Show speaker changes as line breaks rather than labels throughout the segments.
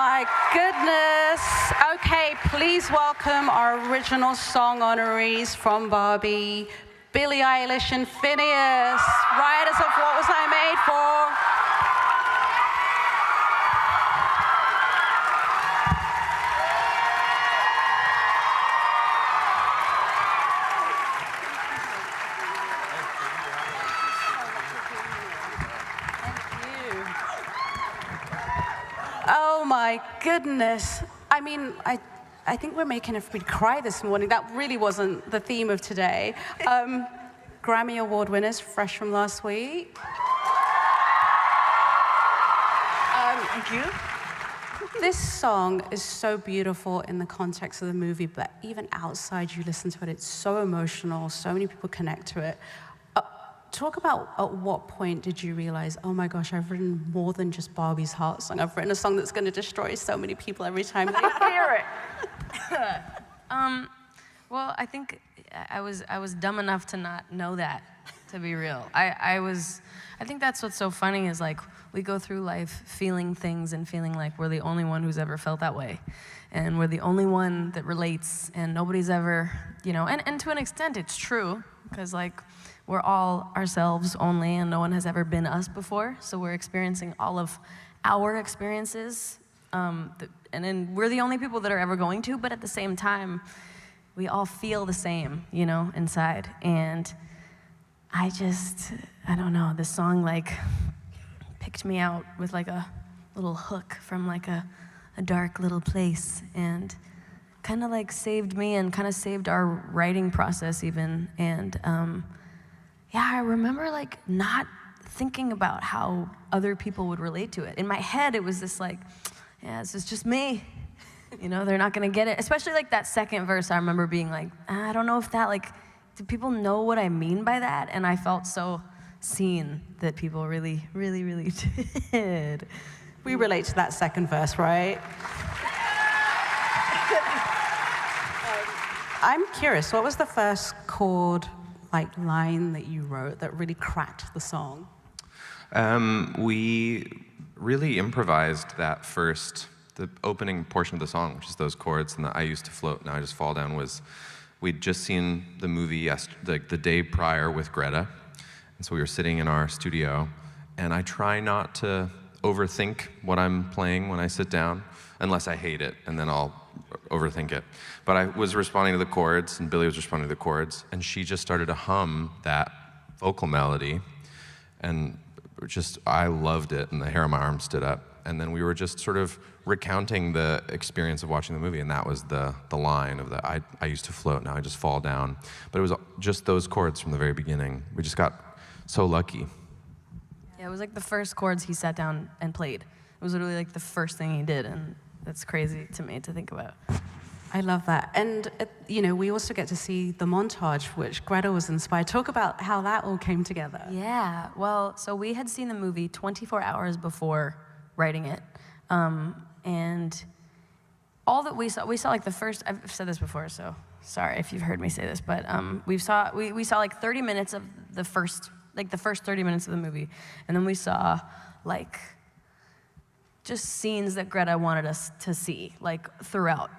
my goodness. Okay, please welcome our original song honorees from Barbie, Billie Eilish and Finneas, writers of What Was I Made For? Oh my goodness. I mean, I think we're making everybody cry this morning. That really wasn't the theme of today. Grammy Award winners, fresh from last week.
Thank you.
This song is so beautiful in the context of the movie, but even outside you listen to it, it's so emotional, so many people connect to it. Talk about at what point did you realize, oh my gosh, I've written more than just Barbie's heart song. I've written a song that's going to destroy so many people every time they hear it.
Well, I think I was dumb enough to not know that, to be real. I think that's what's so funny is like we go through life feeling things and feeling like we're the only one who's ever felt that way. And we're the only one that relates and nobody's ever, you know, and to an extent it's true because like, we're all ourselves only, and no one has ever been us before, so we're experiencing all of our experiences, and then we're the only people that are ever going to, but at the same time, we all feel the same, you know, inside, and I don't know, this song, like, picked me out with, like, a little hook from, like, a dark little place, and kind of, like, saved me and kind of saved our writing process even, and, yeah, I remember like not thinking about how other people would relate to it. In my head, it was this like, yeah, this is just me. You know, they're not gonna get it. Especially like that second verse, I remember being like, I don't know if that like, do people know what I mean by that? And I felt so seen that people really, really, really did.
We relate to that second verse, right? I'm curious, what was the first chord like line that you wrote that really cracked the song?
We really improvised that first, the opening portion of the song, which is those chords, and the I used to float, now I just fall down, was we'd just seen the movie the day prior with Greta, and so we were sitting in our studio, and I try not to overthink what I'm playing when I sit down, unless I hate it, and then I'll overthink it. But I was responding to the chords, and Billie was responding to the chords, and she just started to hum that vocal melody, and I loved it, and the hair on my arm stood up. And then we were just sort of recounting the experience of watching the movie, and that was the line of the I used to float, now I just fall down. But it was just those chords from the very beginning. We just got so lucky.
Yeah, it was like the first chords he sat down and played. It was literally like the first thing he did, and that's crazy to me to think about.
I love that. And, you know, we also get to see the montage, which Greta was inspired. Talk about how that all came together.
Yeah, well, so we had seen the movie 24 hours before writing it. And all that we saw like the first, I've said this before, so sorry if you've heard me say this, but we saw like 30 minutes of the first 30 minutes of the movie. And then we saw like just scenes that Greta wanted us to see, like throughout.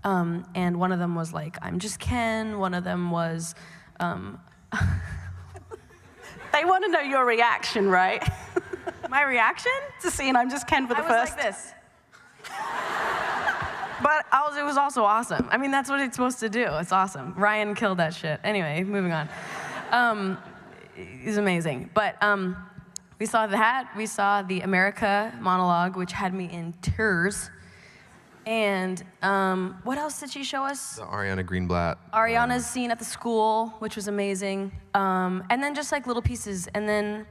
And one of them was like, I'm just Ken. One of them was,
They want to know your reaction, right?
my reaction?
To seeing I'm just Ken for the
I
first.
was like this. But it was also awesome. I mean, that's what it's supposed to do. It's awesome. Ryan killed that shit. Anyway, moving on. He's amazing. But we saw that. We saw the America monologue, which had me in tears. And what else did she show us?
The Ariana Greenblatt.
Ariana's scene at the school, which was amazing. And then just like little pieces. And then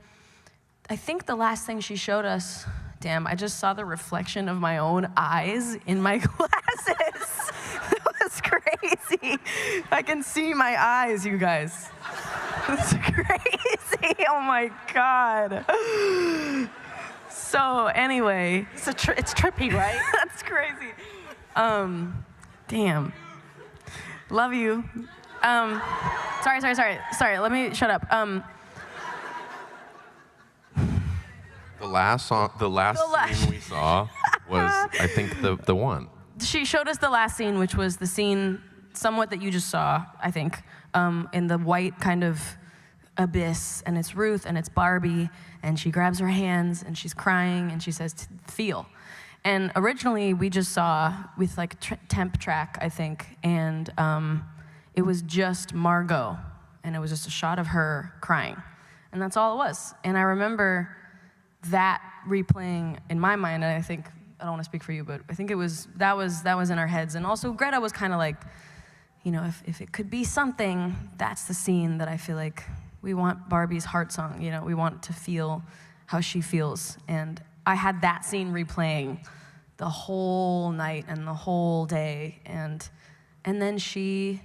I think the last thing she showed us, damn, I just saw the reflection of my own eyes in my glasses. That was crazy. I can see my eyes, you guys. It's crazy. Oh my God. So anyway,
It's trippy, right?
that's crazy. Damn. Love you. Sorry. Let me shut up.
The last scene we saw was, I think, the one.
She showed us the last scene, which was the scene somewhat that you just saw, I think, in the white kind of abyss, and it's Ruth and it's Barbie, and she grabs her hands and she's crying and she says, feel. And originally we just saw with like temp track, I think, and it was just Margot, and it was just a shot of her crying, and that's all it was. And I remember that replaying in my mind, and I think, I don't want to speak for you, but I think that was in our heads. And also Greta was kind of like, you know, if it could be something, that's the scene that I feel like we want Barbie's heart song, you know, we want to feel how she feels. And I had that scene replaying the whole night and the whole day. And then she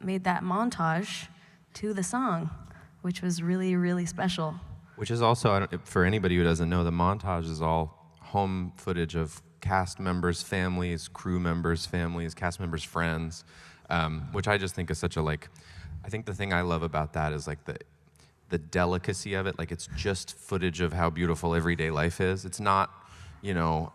made that montage to the song, which was really, really special.
Which is also, for anybody who doesn't know, the montage is all home footage of cast members' families, crew members' families, cast members' friends, which I just think is such a, like, I think the thing I love about that is like the delicacy of it. Like, it's just footage of how beautiful everyday life is. It's not, you know,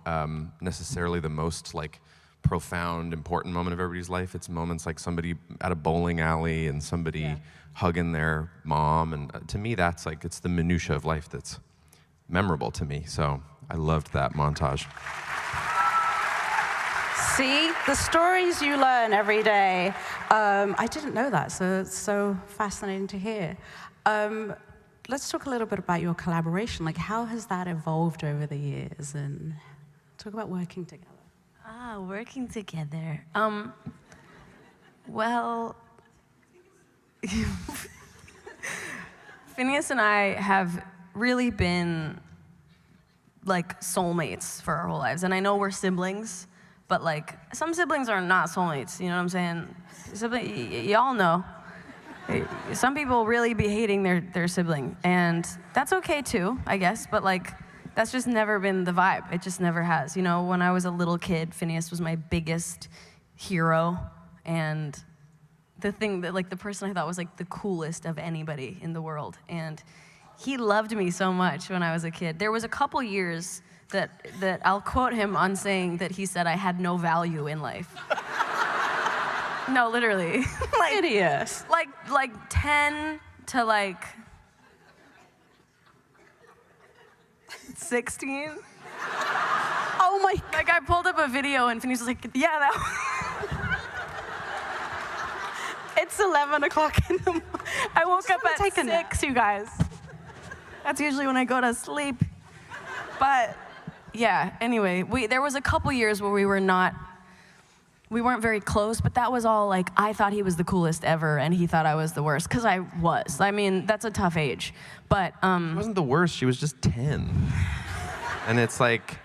necessarily the most like profound, important moment of everybody's life. It's moments like somebody at a bowling alley and somebody hugging their mom. And to me, that's like, it's the minutia of life that's memorable to me. So I loved that montage.
See, the stories you learn every day. I didn't know that, so it's so fascinating to hear. Let's talk a little bit about your collaboration. Like, how has that evolved over the years? And talk about working together.
Working together. Well, Finneas and I have really been like soulmates for our whole lives. And I know we're siblings, but like some siblings are not soulmates, you know what I'm saying? Y'all know. Some people really be hating their sibling, and that's okay too, I guess, but like that's just never been the vibe. It just never has. You know, when I was a little kid, Finneas was my biggest hero, and the thing that, like, the person I thought was like the coolest of anybody in the world, and he loved me so much when I was a kid. There was a couple years that I'll quote him on saying that he said I had no value in life. No, literally.
Like, idiot.
Like 10 to like 16.
Oh my God.
Like, I pulled up a video and Finneas was like, yeah,
It's 11 o'clock in the morning.
I woke up at
take a
6,
nap.
you guys. That's usually when I go to sleep. But yeah, anyway, there was a couple years where we weren't very close, but that was all like, I thought he was the coolest ever and he thought I was the worst, because I was. I mean, that's a tough age. But
It wasn't the worst, she was just 10. And it's like,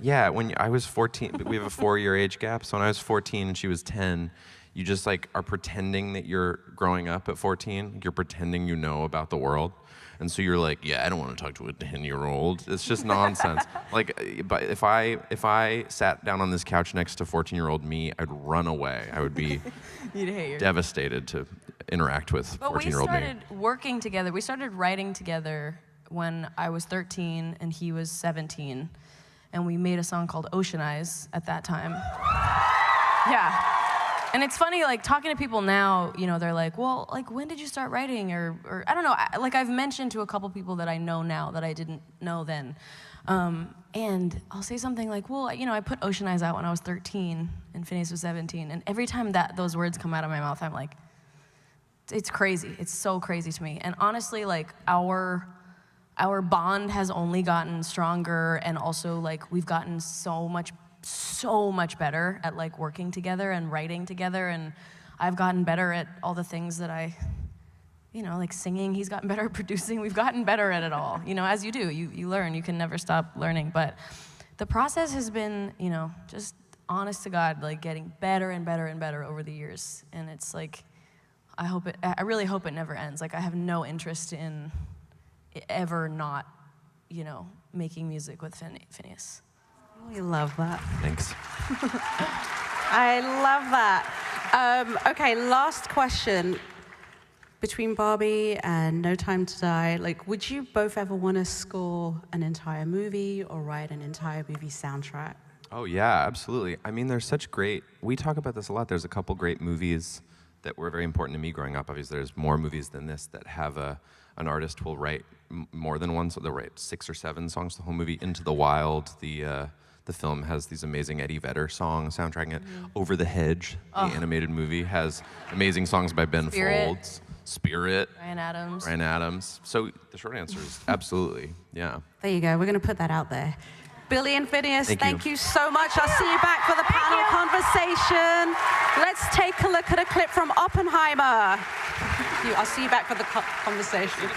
yeah, when I was 14, we have a 4-year age gap, so when I was 14 and she was 10, you just like are pretending that you're growing up at 14, you're pretending you know about the world. And so you're like, yeah, I don't want to talk to a 10-year-old. It's just nonsense. Like, but if I sat down on this couch next to 14-year-old me, I'd run away. I would be devastated to interact with 14-year-old me.
But we started working together. We started writing together when I was 13 and he was 17. And we made a song called Ocean Eyes at that time. Yeah. And it's funny, like, talking to people now, you know, they're like, well, like, when did you start writing? Or I don't know, like, I've mentioned to a couple people that I know now that I didn't know then. And I'll say something like, well, you know, I put Ocean Eyes out when I was 13 and Finneas was 17. And every time those words come out of my mouth, I'm like, it's crazy. It's so crazy to me. And honestly, like, our bond has only gotten stronger, and also, like, we've gotten so much better at like working together and writing together, and I've gotten better at all the things that you know, like singing. He's gotten better at producing. We've gotten better at it all. You know, as you do, you learn. You can never stop learning. But the process has been, you know, just honest to God, like getting better and better and better over the years. And it's like, I really hope it never ends. Like, I have no interest in ever not, you know, making music with Finneas.
We love that.
Thanks.
I love that. Okay, last question. between Barbie and No Time to Die, like, would you both ever want to score an entire movie or write an entire movie soundtrack?
Oh yeah, absolutely. I mean, there's such great, we talk about this a lot. There's a couple great movies that were very important to me growing up. Obviously, there's more movies than this that have an artist will write more than one, so they'll write 6 or 7 songs the whole movie. Into the Wild, the film has these amazing Eddie Vedder songs soundtracking it. Over the Hedge, the animated movie, has amazing songs by Ben Folds. Spirit.
Ryan Adams.
Ryan Adams. So the short answer is absolutely, yeah.
There you go. We're going to put that out there. Billie and Finneas, thank you so much. I'll see you back for the panel conversation. Let's take a look at a clip from Oppenheimer. I'll see you back for the conversation.